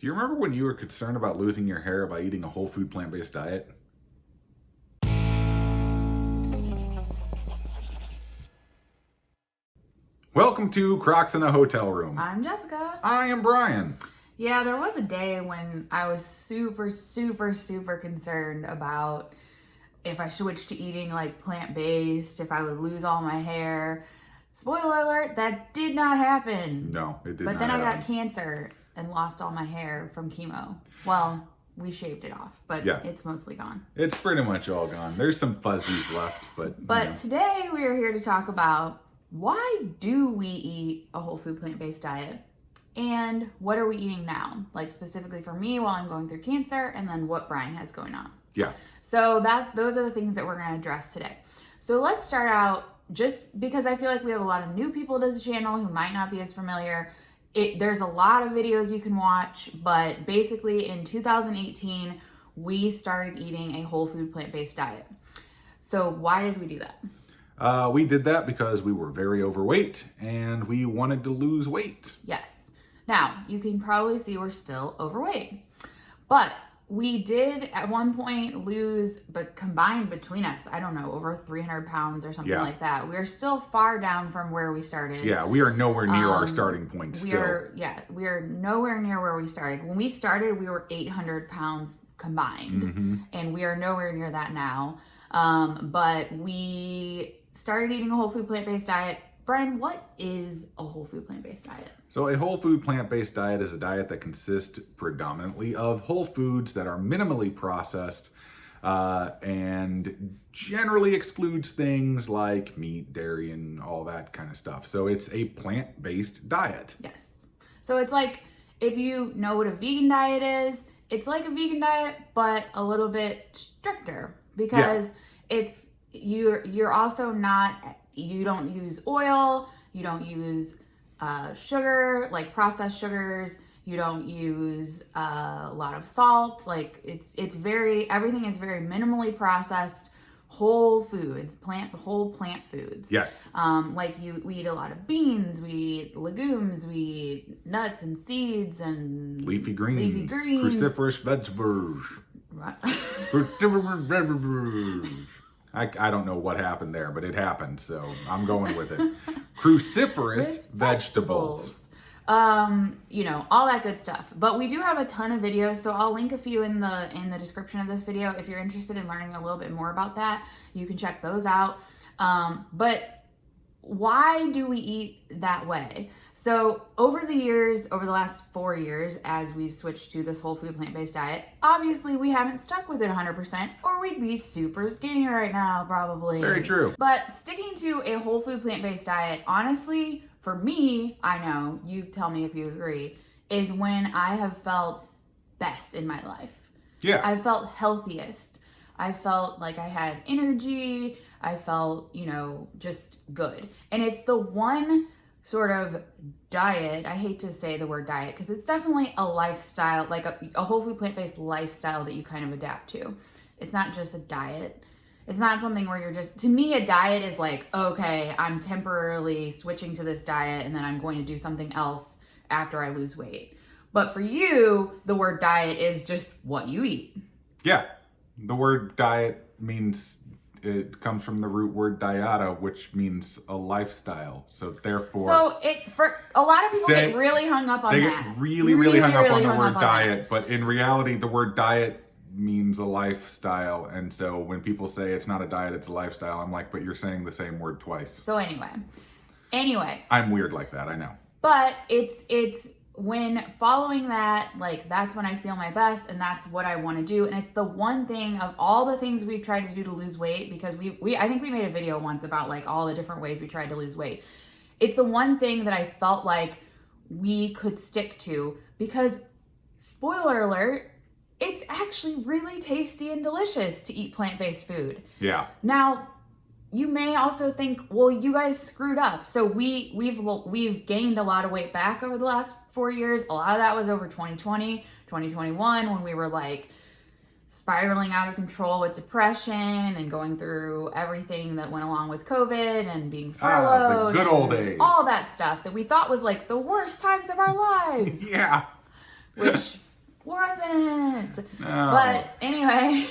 Do you remember when you were concerned about losing your hair by eating a whole food plant-based diet? Welcome to Crocks in a Hotel Room. I'm Jessica. I am Brian. Yeah, there was a day when I was super concerned about if I switched to eating like plant-based, if I would lose all my hair. Spoiler alert, that did not happen. No, it did But not then I happen. got cancer and lost all my hair from chemo. Well, we shaved it off, but Yeah. it's mostly gone. It's pretty much all gone. There's some fuzzies left, but you know. Today we are here to talk about why do we eat a whole food plant-based diet and what are we eating now? Like specifically for me while I'm going through cancer, and then what Brian has going on. Yeah. So those are the things that we're going to address today. So let's start out, just because I feel like we have a lot of new people to the channel who might not be as familiar. There's a lot of videos you can watch, but basically in 2018, we started eating a whole food plant-based diet. So why did we do that? We did that because we were very overweight and we wanted to lose weight. Yes. Now, you can probably see we're still overweight, but we did at one point lose, but combined between us, I don't know, over 300 pounds or something like that. We're still far down from where we started. Yeah, we are nowhere near our starting point still. We are nowhere near where we started. When we started, we were 800 pounds combined, and we are nowhere near that now. But we started eating a whole food plant-based diet. Brian, what is a whole food plant-based diet? So a whole food plant-based diet is a diet that consists predominantly of whole foods that are minimally processed and generally excludes things like meat, dairy, and all that kind of stuff. So it's a plant-based diet. Yes. So it's like, if you know what a vegan diet is, it's like a vegan diet, but a little bit stricter because you're also not, you don't use oil, you don't use sugar, like processed sugars, you don't use a lot of salt, like it's very, everything is very minimally processed, whole foods, whole plant foods. Yes. Like we eat a lot of beans, we eat legumes, we eat nuts and seeds and leafy greens. Cruciferous vegetables. I don't know what happened there, but it happened, so I'm going with it. Cruciferous vegetables. You know, all that good stuff. But we do have a ton of videos, so I'll link a few in the description of this video. If you're interested in learning a little bit more about that, you can check those out. But why do we eat that way? So over the last 4 years, as we've switched to this whole food plant-based diet, obviously we haven't stuck with it 100%, or we'd be super skinny right now, probably. Very true. But sticking to a whole food plant-based diet, honestly, for me, I know, you tell me if you agree, is when I have felt best in my life. Yeah. I felt healthiest. I felt like I had energy. I felt, just good. And it's the one sort of diet, I hate to say the word diet, because it's definitely a lifestyle, like a whole food plant-based lifestyle that you kind of adapt to. It's not just a diet. It's not something where you're just, to me, a diet is like, okay, I'm temporarily switching to this diet and then I'm going to do something else after I lose weight. But for you, the word diet is just what you eat. Yeah. The word diet means, it comes from the root word dieta, which means a lifestyle. So therefore... So for a lot of people get really hung up on that. They get really hung up on the word diet, but in reality, the word diet means a lifestyle. And so when people say it's not a diet, it's a lifestyle, I'm like, but you're saying the same word twice. So anyway. I'm weird like that, I know. But it's when following that, like, that's when I feel my best and that's what I want to do. And it's the one thing of all the things we've tried to do to lose weight, because I think we made a video once about like all the different ways we tried to lose weight. It's the one thing that I felt like we could stick to because, spoiler alert, it's actually really tasty and delicious to eat plant-based food. Yeah. Now, you may also think, well, you guys screwed up. So we've gained a lot of weight back over the last 4 years. A lot of that was over 2020, 2021, when we were like spiraling out of control with depression and going through everything that went along with COVID and being furloughed. The good old days. All that stuff that we thought was like the worst times of our lives. Yeah. Which Wasn't. No. But anyway.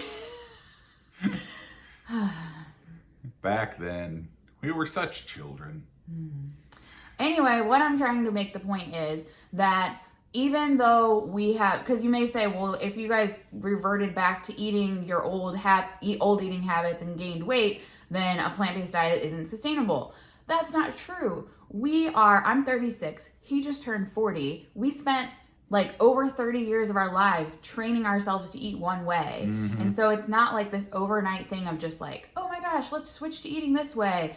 Back then, we were such children. Anyway, what I'm trying to make the point is that even though we have, because you may say, well, if you guys reverted back to eating your old eating habits and gained weight, then a plant-based diet isn't sustainable. That's not true. I'm 36. He just turned 40. We spent like over 30 years of our lives training ourselves to eat one way. And so it's not like this overnight thing of just like, oh my gosh, let's switch to eating this way.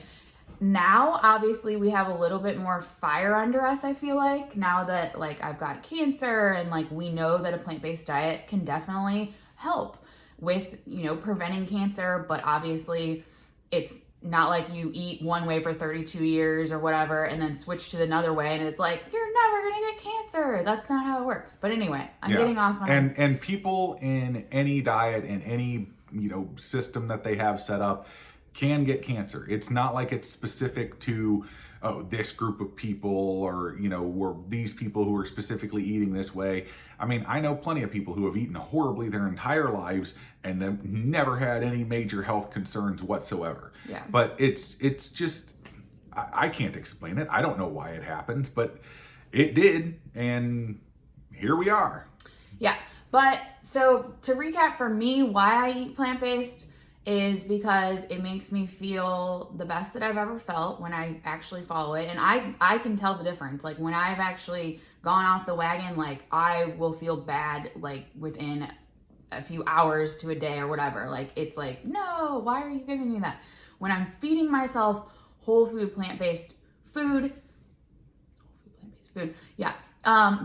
Now, obviously, we have a little bit more fire under us, I feel like, now that like I've got cancer and like we know that a plant-based diet can definitely help with, preventing cancer, but obviously it's not like you eat one way for 32 years or whatever and then switch to another way and it's like, you're never going to get cancer. That's not how it works. But anyway, I'm getting off on and people in any diet, in any, system that they have set up can get cancer. It's not like it's specific to this group of people or, or these people who are specifically eating this way. I mean, I know plenty of people who have eaten horribly their entire lives and have never had any major health concerns whatsoever. Yeah. But it's just, I can't explain it. I don't know why it happens, but it did. And here we are. Yeah. But so to recap for me, why I eat plant-based is because it makes me feel the best that I've ever felt when I actually follow it. And I can tell the difference. Like when I've actually gone off the wagon, like I will feel bad like within a few hours to a day or whatever. Like it's like, no, why are you giving me that? When I'm feeding myself whole food plant-based food, yeah,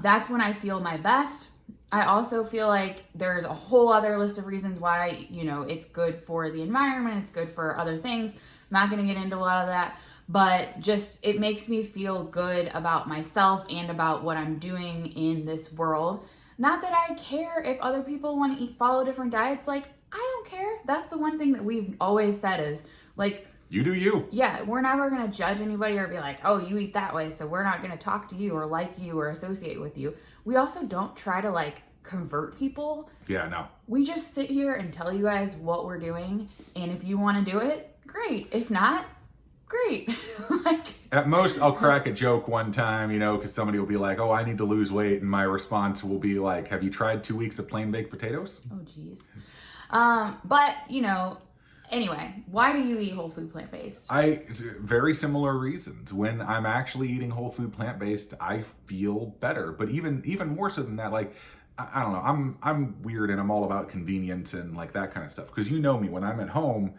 that's when I feel my best. I also feel like there's a whole other list of reasons why, it's good for the environment, it's good for other things. I'm not going to get into a lot of that, but just it makes me feel good about myself and about what I'm doing in this world. Not that I care if other people want to follow different diets. Like, I don't care. That's the one thing that we've always said is like, you do you. Yeah, we're never going to judge anybody or be like, oh, you eat that way, so we're not going to talk to you or like you or associate with you. We also don't try to like convert people. Yeah, no. We just sit here and tell you guys what we're doing, and if you want to do it, great. If not, great. Like at most, I'll crack a joke one time, because somebody will be like, oh, I need to lose weight, and my response will be like, have you tried 2 weeks of plain baked potatoes? Oh, geez. But anyway, why do you eat whole food plant-based? Very similar reasons. When I'm actually eating whole food plant-based, I feel better. But even more so than that, like, I don't know, I'm weird and I'm all about convenience and like that kind of stuff. Because you know me, when I'm at home,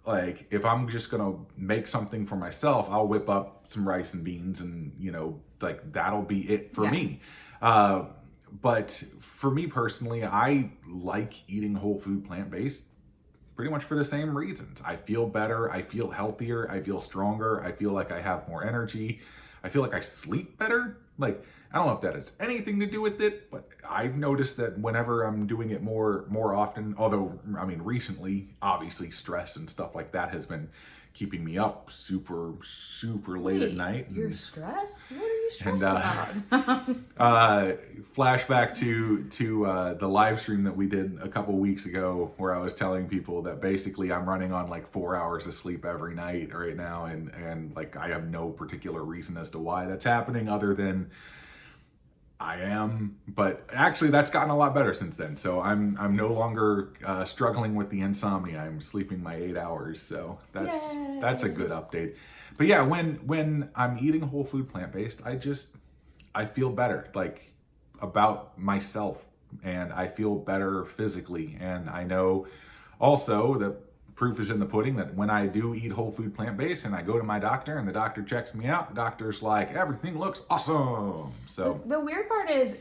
like if I'm just gonna make something for myself, I'll whip up some rice and beans and like that'll be it for me. But for me personally, I like eating whole food plant-based pretty much for the same reasons. I feel better, I feel healthier, I feel stronger, I feel like I have more energy, I feel like I sleep better. Like, I don't know if that has anything to do with it, but I've noticed that whenever I'm doing it more often, although, I mean, recently, obviously stress and stuff like that has been keeping me up super late at night. You're stressed? What are you stressed about? Flashback to the live stream that we did a couple weeks ago where I was telling people that basically I'm running on like 4 hours of sleep every night right now, and like I have no particular reason as to why that's happening other than I am, but actually that's gotten a lot better since then. So I'm no longer struggling with the insomnia. I'm sleeping my 8 hours, so that's a good update. But yeah, when I'm eating whole food plant-based, I feel better, like about myself, and I feel better physically. And I know also that proof is in the pudding that when I do eat whole food plant-based and I go to my doctor and the doctor checks me out, the doctor's like, everything looks awesome. So the weird part is,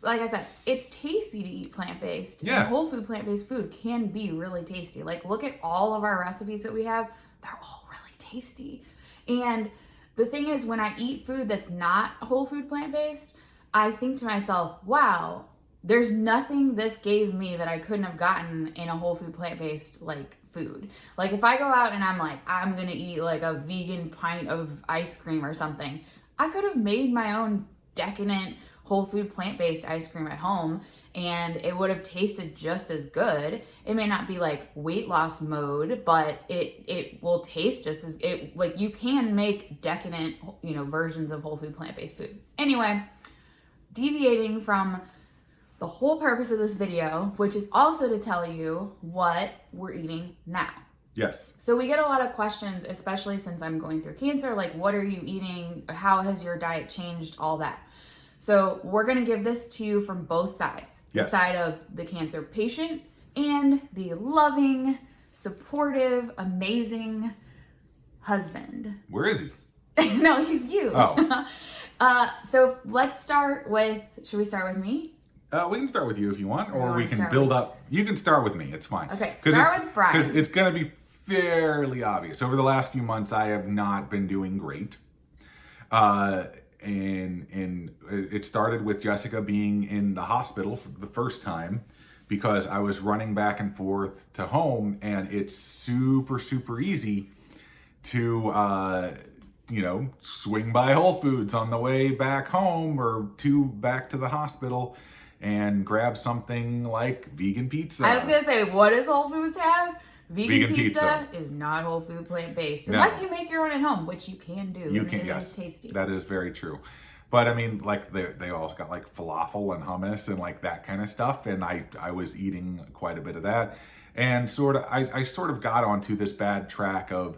like I said, it's tasty to eat plant-based. Yeah. And whole food plant-based food can be really tasty. Like look at all of our recipes that we have. They're all really tasty. And the thing is, when I eat food that's not whole food plant-based, I think to myself, wow, there's nothing this gave me that I couldn't have gotten in a whole food plant-based like food. Like if I go out and I'm like, I'm gonna eat like a vegan pint of ice cream or something, I could have made my own decadent whole food plant-based ice cream at home, and it would have tasted just as good. It may not be like weight loss mode, but it will taste just as it like you can make decadent, you know, versions of whole food plant-based food. Anyway, deviating from the whole purpose of this video, which is also to tell you what we're eating now. Yes. So we get a lot of questions, especially since I'm going through cancer, like what are you eating? How has your diet changed? All that. So we're going to give this to you from both sides. Yes. The side of the cancer patient and the loving, supportive, amazing husband. Where is he? No, he's you. Oh. So let's start with, should we start with me? We can start with you if you want, or wanna we can start build with- up. You can start with me. It's fine. Okay, start with Brian. Because it's going to be fairly obvious. Over the last few months, I have not been doing great. And it started with Jessica being in the hospital for the first time because I was running back and forth to home, and it's super, super easy to, swing by Whole Foods on the way back home or back to the hospital and grab something like vegan pizza. I was going to say, what does Whole Foods have? Vegan pizza. is not whole food plant-based. No. Unless you make your own at home, which you can do. You and can, it yes. is tasty. That is very true. But I mean, like they also got like falafel and hummus and like that kind of stuff. And I was eating quite a bit of that. And I sort of got onto this bad track of,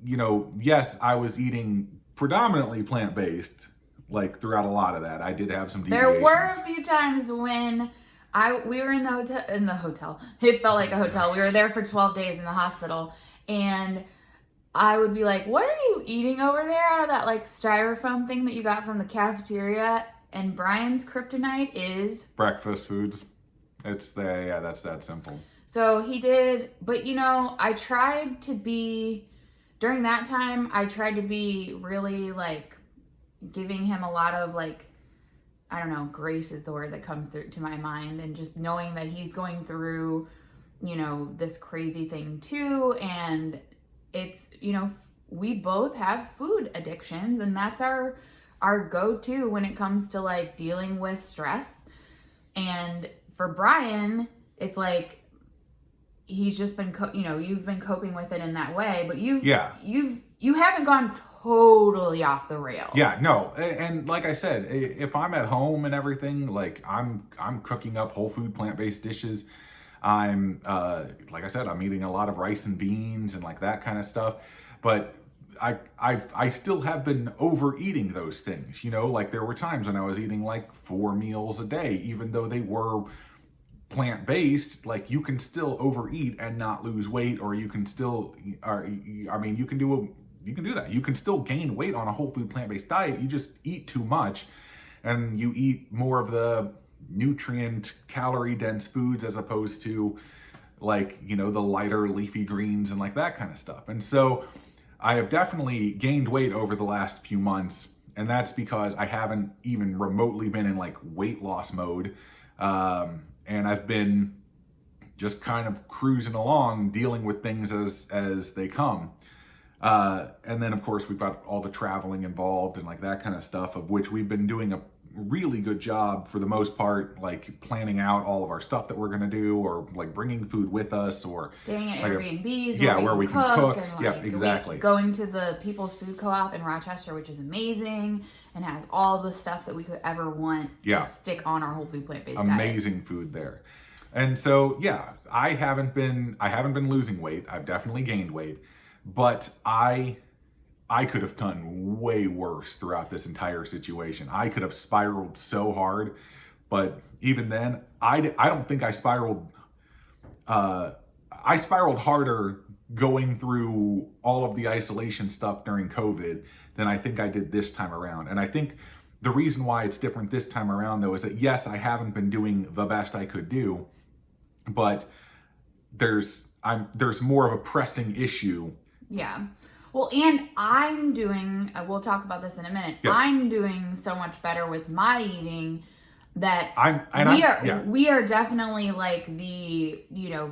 yes, I was eating predominantly plant-based, like throughout a lot of that. I did have some deviations. There were a few times when we were in the hotel. It felt like a hotel. We were there for 12 days in the hospital, and I would be like, what are you eating over there out of that like styrofoam thing that you got from the cafeteria? And Brian's kryptonite is breakfast foods. That's that simple. So he did, but I tried to be, during that time, I tried to be really like giving him a lot of like, I don't know, grace is the word that comes through to my mind, and just knowing that he's going through, this crazy thing too. And it's, we both have food addictions, and that's our go-to when it comes to like dealing with stress. And for Brian, it's like, he's just been, you've been coping with it in that way, but you haven't gone totally off the rails. Yeah, no, and like I said, if I'm at home and everything, like I'm cooking up whole food plant-based dishes. I'm like I said, I'm eating a lot of rice and beans and like that kind of stuff. But I still have been overeating those things. Like there were times when I was eating like 4 meals a day, even though they were plant-based. Like you can still overeat and not lose weight, or you can still, you can do that. You can still gain weight on a whole food plant-based diet. You just eat too much, and you eat more of the nutrient, calorie dense foods as opposed to like, the lighter leafy greens and like that kind of stuff. And so I have definitely gained weight over the last few months, and that's because I haven't even remotely been in like weight loss mode. And I've been just kind of cruising along, dealing with things as they come. And then of course we've got all the traveling involved and like that kind of stuff, of which we've been doing a really good job for the most part, like planning out all of our stuff that we're going to do, or like bringing food with us, or staying at like Airbnbs where we can cook. And Yeah, like exactly. Going to the People's Food Co-op in Rochester, which is amazing and has all the stuff that we could ever want to stick on our whole food plant-based diet. Amazing food there. And so I haven't been losing weight. I've definitely gained weight, but I could have done way worse throughout this entire situation. I could have spiraled so hard, but even then, I don't think I spiraled. I spiraled harder going through all of the isolation stuff during COVID than I think I did this time around. And I think the reason why it's different this time around, though, is that yes, I haven't been doing the best I could do, but there's more of a pressing issue. Yeah. Well, and I'm doing, we'll talk about this in a minute. Yes. I'm doing so much better with my eating that we are definitely like the,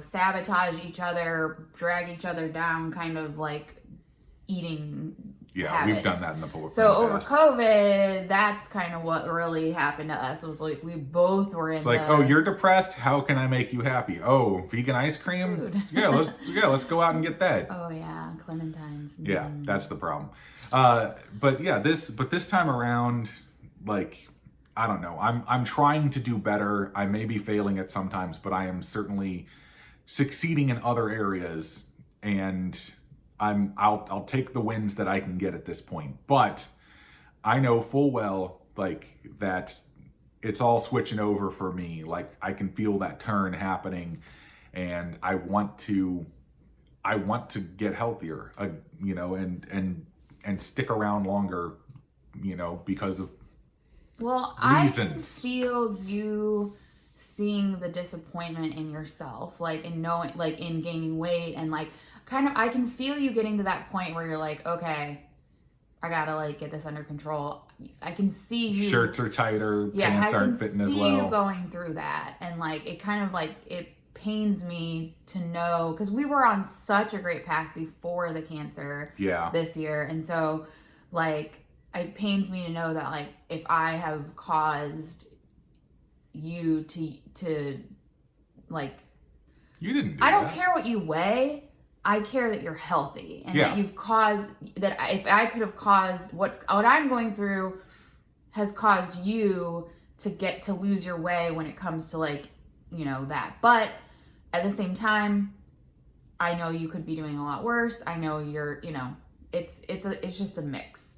sabotage each other, drag each other down kind of like eating Yeah, habits. we've done that in the So in the over past. COVID, that's kind of what really happened to us. It was like we both were in It's like, oh, you're depressed. How can I make you happy? Oh, vegan ice cream. Food. Let's go out and get that. Oh yeah, clementines. Yeah, that's the problem. But yeah, this time around, like, I don't know. I'm trying to do better. I may be failing at sometimes, but I am certainly succeeding in other areas, and I'll take the wins that I can get at this point. But I know full well, like, that it's all switching over for me. Like, I can feel that turn happening, and I want to get healthier, and stick around longer, because of Well, I can reasons. feel you seeing the disappointment in yourself, like in knowing, like in gaining weight, and like kind of, I can feel you getting to that point where you're like, okay, I gotta like get this under control. I can see you. Shirts are tighter, Yeah, pants I aren't can fitting as see well. you going through that, and like it kind of like it pains me to know because we were on such a great path before the cancer Yeah. this year, and so like it pains me to know that like if I have caused you to like You didn't do I don't that. care what you weigh. I care that you're healthy and Yeah. that you've caused that. If I could have caused what I'm going through has caused you to lose your way when it comes to like that. But at the same time, I know you could be doing a lot worse. I know you're it's just a mix.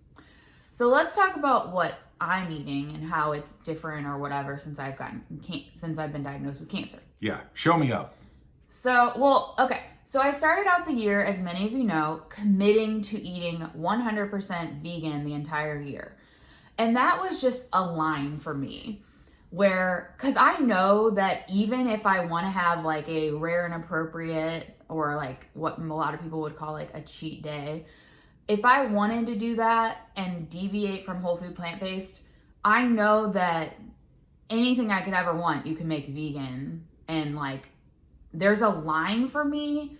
So let's talk about what I'm eating and how it's different or whatever since I've been diagnosed with cancer. Yeah. Show me up. So, okay. So I started out the year, as many of you know, committing to eating 100% vegan the entire year. And that was just a line for me because I know that even if I want to have like a rare and appropriate or like what a lot of people would call like a cheat day, if I wanted to do that and deviate from whole food plant-based, I know that anything I could ever want, you can make vegan. And like, there's a line for me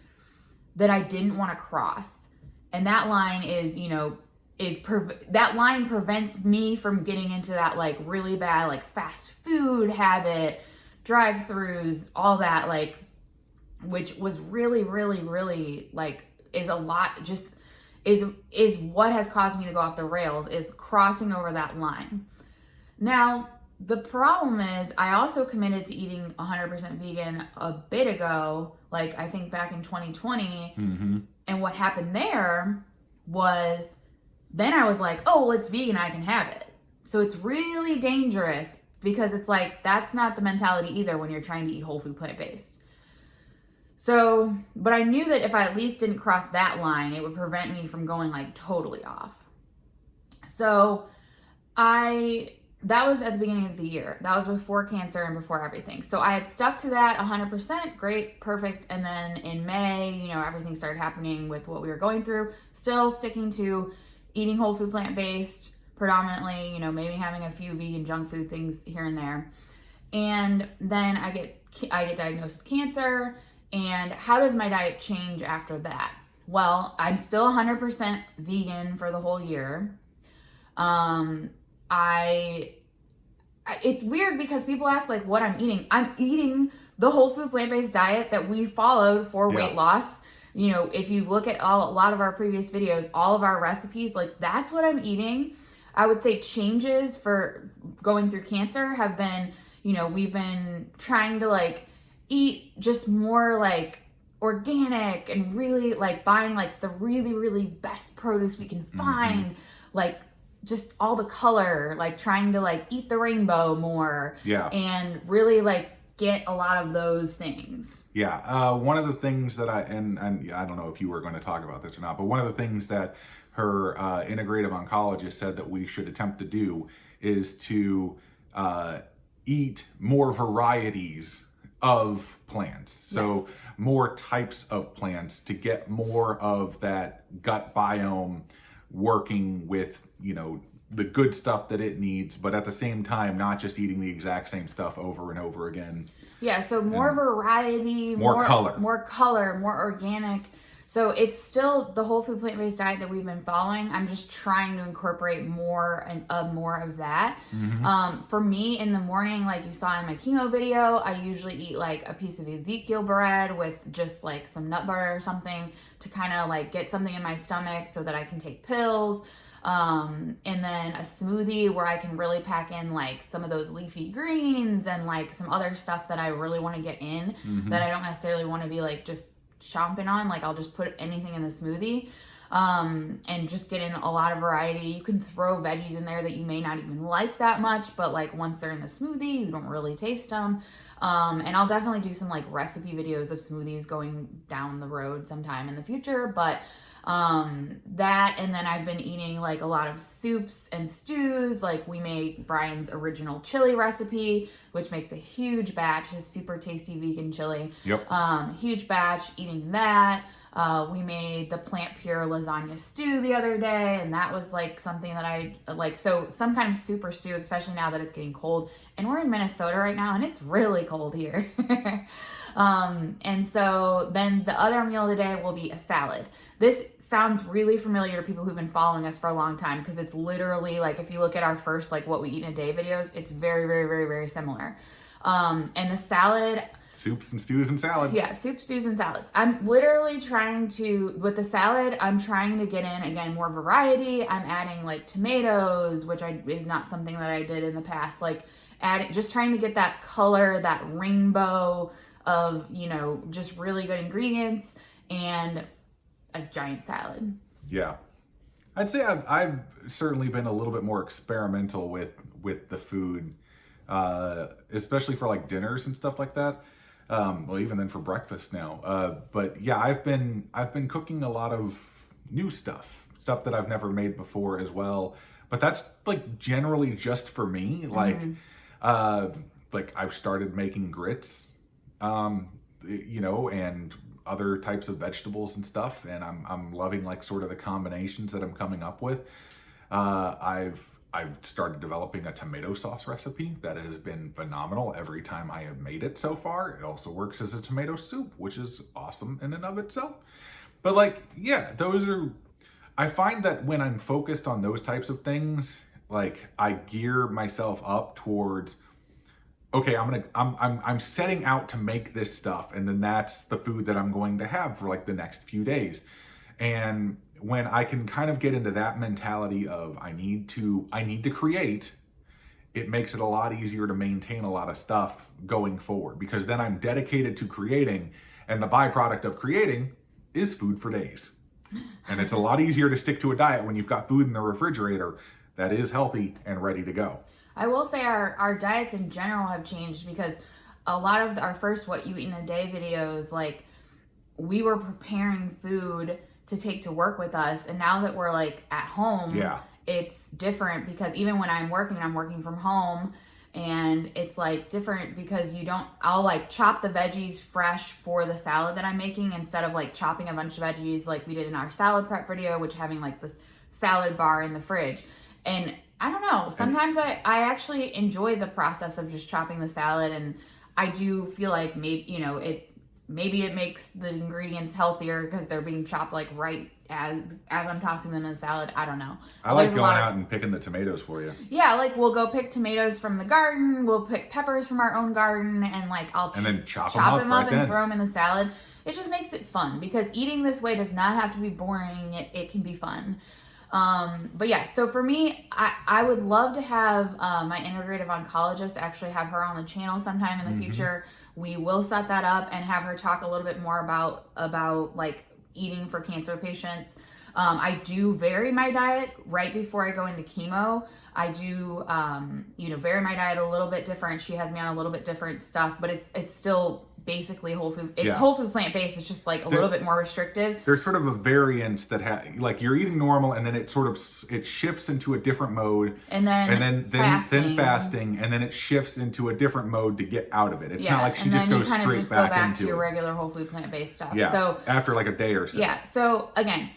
that I didn't want to cross. And that line is, that line prevents me from getting into that like really bad, like fast food habit, drive-throughs, all that, like, which was really, really, really like is a lot, just is what has caused me to go off the rails, is crossing over that line. Now, the problem is I also committed to eating 100% vegan a bit ago, like I think back in 2020. Mm-hmm. And what happened there was then I was like, oh, well, it's vegan, I can have it. So it's really dangerous because it's like that's not the mentality either when you're trying to eat whole food plant-based. So, but I knew that if I at least didn't cross that line, it would prevent me from going like totally off. So that was at the beginning of the year. That was before cancer and before everything. So I had stuck to that 100%, great, perfect. And then in May, everything started happening with what we were going through. Still sticking to eating whole food plant-based predominantly, maybe having a few vegan junk food things here and there. And then I get diagnosed with cancer. And how does my diet change after that? Well, I'm still 100% vegan for the whole year. It's weird because people ask like what I'm eating. I'm eating the whole food plant-based diet that we followed for weight loss. If you look at a lot of our previous videos, all of our recipes, like that's what I'm eating. I would say changes for going through cancer have been, we've been trying to like eat just more like organic and really like buying like the really, really best produce we can find, like just all the color, like trying to like eat the rainbow more. Yeah. And really like get a lot of those things. Yeah. One of the things that and I don't know if you were going to talk about this or not, but one of the things that her integrative oncologist said that we should attempt to do is to eat more varieties of plants. So more types of plants to get more of that gut biome working with, the good stuff that it needs, but at the same time, not just eating the exact same stuff over and over again. Yeah, so more variety, more color, more organic. So it's still the whole food plant-based diet that we've been following. I'm just trying to incorporate more of that. For me in the morning, like you saw in my chemo video, I usually eat like a piece of Ezekiel bread with just like some nut butter or something to kind of like get something in my stomach so that I can take pills. And then a smoothie where I can really pack in like some of those leafy greens and like some other stuff that I really want to get in that I don't necessarily want to be like just chomping on. Like I'll just put anything in the smoothie and just get in a lot of variety. You can throw veggies in there that you may not even like that much, but like once they're in the smoothie, you don't really taste them. And I'll definitely do some like recipe videos of smoothies going down the road sometime in the future, but that, and then I've been eating like a lot of soups and stews. Like we made Brian's original chili recipe, which makes a huge batch, his super tasty vegan chili. Yep. Huge batch, eating that. We made the plant pure lasagna stew the other day, and that was like something that I like. So some kind of super stew, especially now that it's getting cold, and we're in Minnesota right now and it's really cold here. And so then the other meal of the day will be a salad. This sounds really familiar to people who've been following us for a long time, because it's literally like, if you look at our first like what we eat in a day videos, it's very, very, very, very similar. And the salad, soups and stews and salads. yeah, soup, stews, and salads. I'm literally trying to, with the salad, I'm trying to get in, again, more variety. I'm adding like tomatoes, which is not something that I did in the past. Like just trying to get that color, that rainbow of, you know, just really good ingredients and a giant salad. Yeah. I'd say I've certainly been a little bit more experimental with the food, especially for like dinners and stuff like that. Well, even then for breakfast now. But yeah, I've been cooking a lot of new stuff that I've never made before as well. But that's like generally just for me. Like I've started making grits, you know, and other types of vegetables and stuff, and I'm loving like sort of the combinations that I'm coming up with. I've started developing a tomato sauce recipe that has been phenomenal every time I have made it so far. It also works as a tomato soup, which is awesome in and of itself. But like, yeah, I find that when I'm focused on those types of things, like I gear myself up towards, okay, I'm setting out to make this stuff, and then that's the food that I'm going to have for like the next few days. And when I can kind of get into that mentality of I need to create, it makes it a lot easier to maintain a lot of stuff going forward, because then I'm dedicated to creating, and the byproduct of creating is food for days. And it's a lot easier to stick to a diet when you've got food in the refrigerator that is healthy and ready to go. I will say our diets in general have changed, because a lot of our first What You Eat in a Day videos, like we were preparing food to take to work with us. And now that we're like at home, yeah, it's different, because even when I'm working from home, and it's like different because I'll like chop the veggies fresh for the salad that I'm making, instead of like chopping a bunch of veggies like we did in our salad prep video, which having like this salad bar in the fridge. And I don't know, sometimes I actually enjoy the process of just chopping the salad, and I do feel like maybe it makes the ingredients healthier because they're being chopped like right as I'm tossing them in the salad. I don't know. I like going out and picking the tomatoes for you. Yeah, like we'll go pick tomatoes from the garden, we'll pick peppers from our own garden, and like and then chop them up and throw them in the salad. It just makes it fun, because eating this way does not have to be boring. It can be fun. But yeah, so for me, I would love to have my integrative oncologist actually have her on the channel sometime in the future. We will set that up and have her talk a little bit more about like eating for cancer patients. I do vary my diet right before I go into chemo. I do, vary my diet a little bit different. She has me on a little bit different stuff, but it's still basically whole food. It's whole food plant-based. It's just like a little bit more restrictive. There's sort of a variance that like you're eating normal, and then it shifts into a different mode, and then fasting, and then it shifts into a different mode to get out of it. It's not like she just goes straight back into your regular whole food plant-based stuff. Yeah. So after like a day or so. Yeah. So again,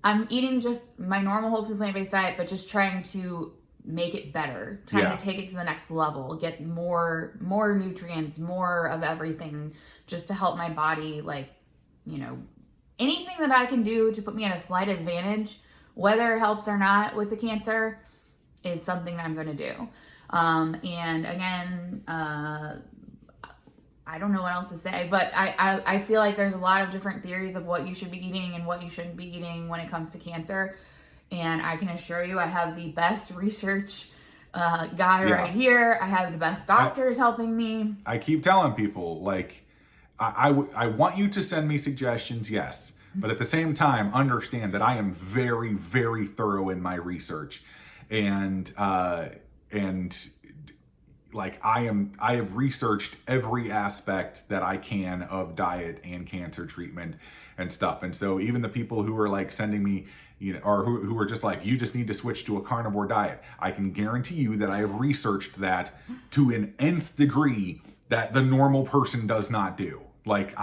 I'm eating just my normal whole food plant-based diet, but just trying to make it better, trying to take it to the next level, get more nutrients, more of everything, just to help my body, like, anything that I can do to put me at a slight advantage, whether it helps or not with the cancer, is something that I'm going to do. And again, I don't know what else to say, but I feel like there's a lot of different theories of what you should be eating and what you shouldn't be eating when it comes to cancer. And I can assure you, I have the best research guy right here. I have the best doctors helping me. I keep telling people, like, I want you to send me suggestions, yes. But at the same time, understand that I am very, very thorough in my research. And like I have researched every aspect that I can of diet and cancer treatment and stuff. And so even the people who are like sending me, or who are just like, you just need to switch to a carnivore diet, I can guarantee you that I have researched that to an nth degree that the normal person does not do. Like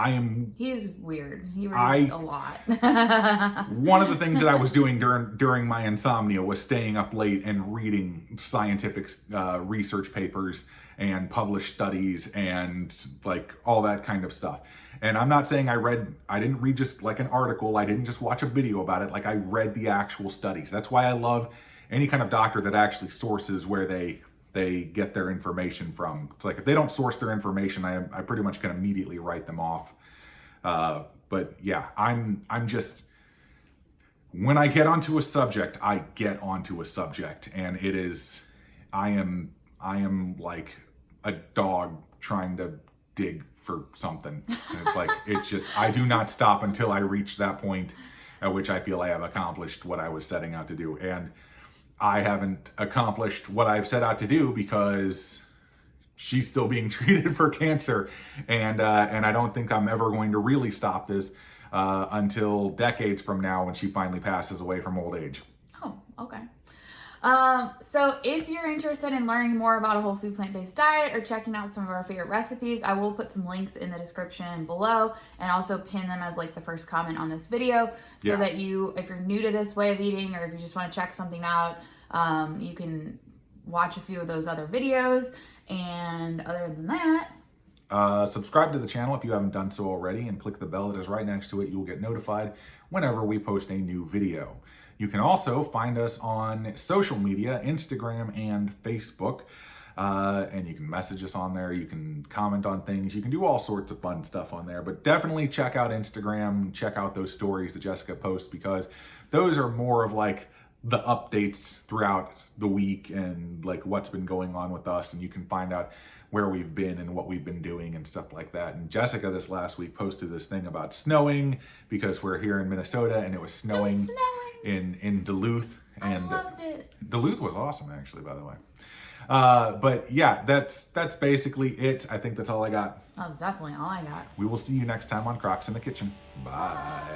He's weird. He reads a lot. One of the things that I was doing during my insomnia was staying up late and reading scientific research papers and published studies and like all that kind of stuff. And I'm not saying I didn't read just like an article. I didn't just watch a video about it. Like I read the actual studies. That's why I love any kind of doctor that actually sources where they get their information from. It's like if they don't source their information, I pretty much can immediately write them off. But yeah, I'm just, when I get onto a subject, I get onto a subject, and it is, I am like a dog trying to dig for something. It's like, it's just, I do not stop until I reach that point at which I feel I have accomplished what I was setting out to do. And I haven't accomplished what I've set out to do because she's still being treated for cancer. And I don't think I'm ever going to really stop this until decades from now when she finally passes away from old age. Oh, okay. So if you're interested in learning more about a whole food plant-based diet or checking out some of our favorite recipes, I will put some links in the description below and also pin them as like the first comment on this video so that you, if you're new to this way of eating or if you just want to check something out, you can watch a few of those other videos. And other than that, subscribe to the channel if you haven't done so already and click the bell that is right next to it. You will get notified whenever we post a new video. You can also find us on social media, Instagram and Facebook, and you can message us on there. You can comment on things. You can do all sorts of fun stuff on there, but definitely check out Instagram, check out those stories that Jessica posts, because those are more of like the updates throughout the week and like what's been going on with us, and you can find out where we've been and what we've been doing and stuff like that. And Jessica this last week posted this thing about snowing because we're here in Minnesota and it was snowing. In Duluth, and I loved it. Duluth was awesome, actually, by the way. But yeah, that's basically it. I think that's all I got. That's definitely all I got. We will see you next time on Crocks in the Kitchen. Bye.